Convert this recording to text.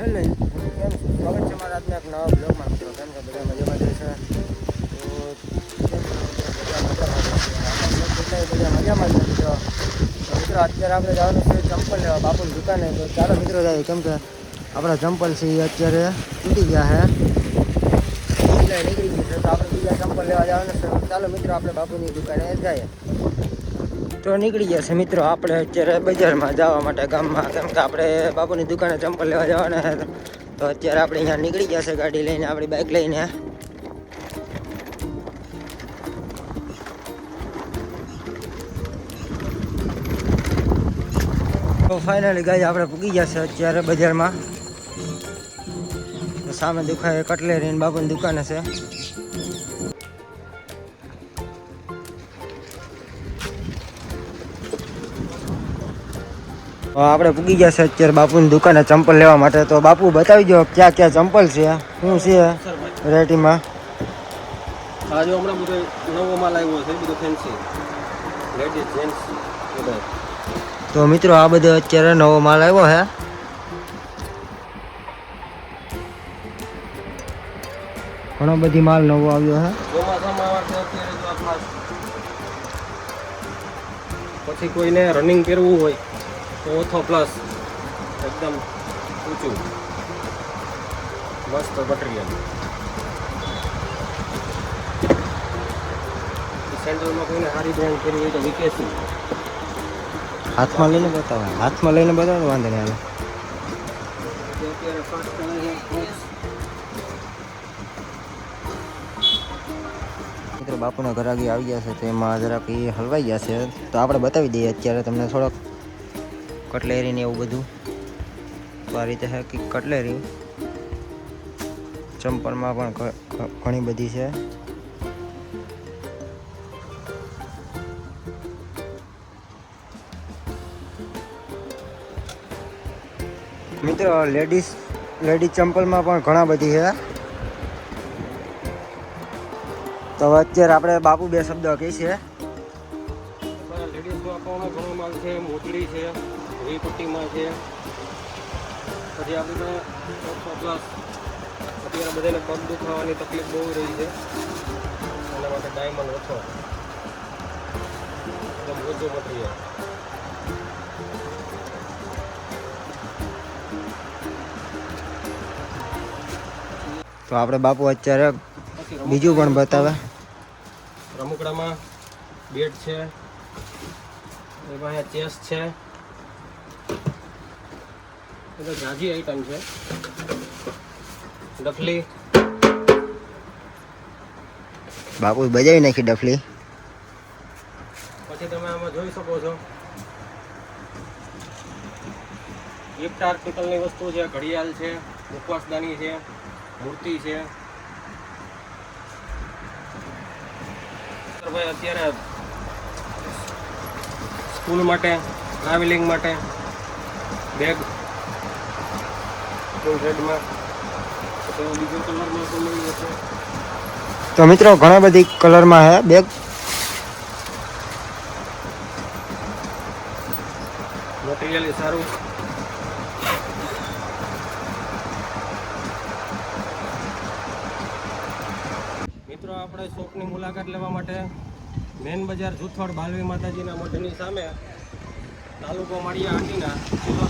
Hello કેમ છો? સ્વાગત છે મારા આજના એક નવા બ્લોગમાં મિત્રો. કેમ કે બધા મજામાં જ છે? તો બધા મજામાં જ છે મિત્રો. તો મિત્રો અત્યારે આપણે જવાનું છે ચંપલ લેવા બાપુની દુકાને. તો ચાલો મિત્રો જાય, કેમ કે આપણા ચંપલ છે એ અત્યારે તૂટી ગયા છે, નીકળી ગયું છે. તો આપણે બીજા ચંપલ લેવા જવાનું છે. ચાલો મિત્રો આપણે બાપુની દુકાને જઈએ. તો નીકળી ગયા છે મિત્રો આપણે અત્યારે બજારમાં જવા માટે ગામમાં, કેમ કે આપણે બાપુની દુકાને ચંપલ લેવા જવાના છે. તો અત્યારે આપણે અહીંયા નીકળી ગયા છે ગાડી લઈને, આપણી બાઇક લઈને. તો ફાઇનલી ગાડી આપણે પૂગી ગયા છે અત્યારે બજારમાં. તો સામે દુકાને કટલેરી બાપુની દુકાને છે. આપણે પૂગી ગયા છે અત્યારે બાપુની દુકાને ચંપલ લેવા માટે. તો બાપુ બતાવી દો ક્યાં ક્યાં ચંપલ છે, શું છે વેરાયટીમાં. આજે હમણાં બધો નવો માલ આવ્યો છે, બધું ફેન્સી લેડીઝ જેન્ટ્સ બધા. તો મિત્રો આ બધો અત્યારે નવો માલ આવ્યો છે. ઘણો બધી માલ નવો આવ્યો છે. ચોમાસામાં અત્યારે જો આ ખાસ પછી કોઈને રનિંગ કરવું હોય તો ઓથો પ્લસ એકદમ ઊંચું મસ્ત મટીરિયલ. સેન્ટ્રલમાં કોઈને સારી બ્રાન્ડ કરવી હોય તો વિકેસી. હાથમાં લઈને બતાવો, હાથમાં લઈને બતાવો, વાંધો નહીં આવે. અત્યારે ફર્સ્ટ મિત્રો બાપુના ઘર આગળ આવી ગયા છે, તો એમાં જરાક એ હલવાઈ ગયા છે. તો આપણે બતાવી દઈએ અત્યારે તમને થોડોક કટલેરી ને એવું બધું. તો આ રીતે છે કટલેરી. ચંપલમાં પણ ઘણી બધી છે. મિત્રો લેડીઝ ચંપલમાં પણ ઘણા બધી છે. તો અત્યારે આપણે બાપુ બે શબ્દ કહી છે. લેડીઝમાં પણ ઘણો માલ છે, મોટલી છે, વી પટ્ટીમાં છે. પછી આપણે પ્લસ અત્યારે બધાને પગ દુખાવાની તકલીફ બહુ રહી છે, એના માટે ડાયમંડ ઓછો એકદમ ઓછું મટીરિયલ. તો આપણે બાપુ અત્યારે બીજું પણ બતાવે. રમકડામાં બેટ છે, એમાં ચેસ છે, એ તો જાજી આઈટમ છે. ડફલી બાપુ બજાવી નાખી ડફલી. પછી તમે આમાં જોઈ શકો છો ગિફ્ટ આર્ટિકલની વસ્તુ છે, ઘડિયાળ છે, મુખવાસદાની છે, મૂર્તિ છે. ભાઈ અત્યારે સ્કૂલ માટે, ટ્રાવેલિંગ માટે બેગ રેડમાં બીજો કલરમાં પણ મળી જશે. તો મિત્રો ઘણા બધી કલરમાં છે બેગ. મટીરિયલ સારું. મિત્રો આપણે શોપની મુલાકાત લેવા માટે મેન બજાર જૂથવાડ બાલવી માતાજીના મઠની સામે, તાલુકો માળિયા હાટીના, જિલ્લો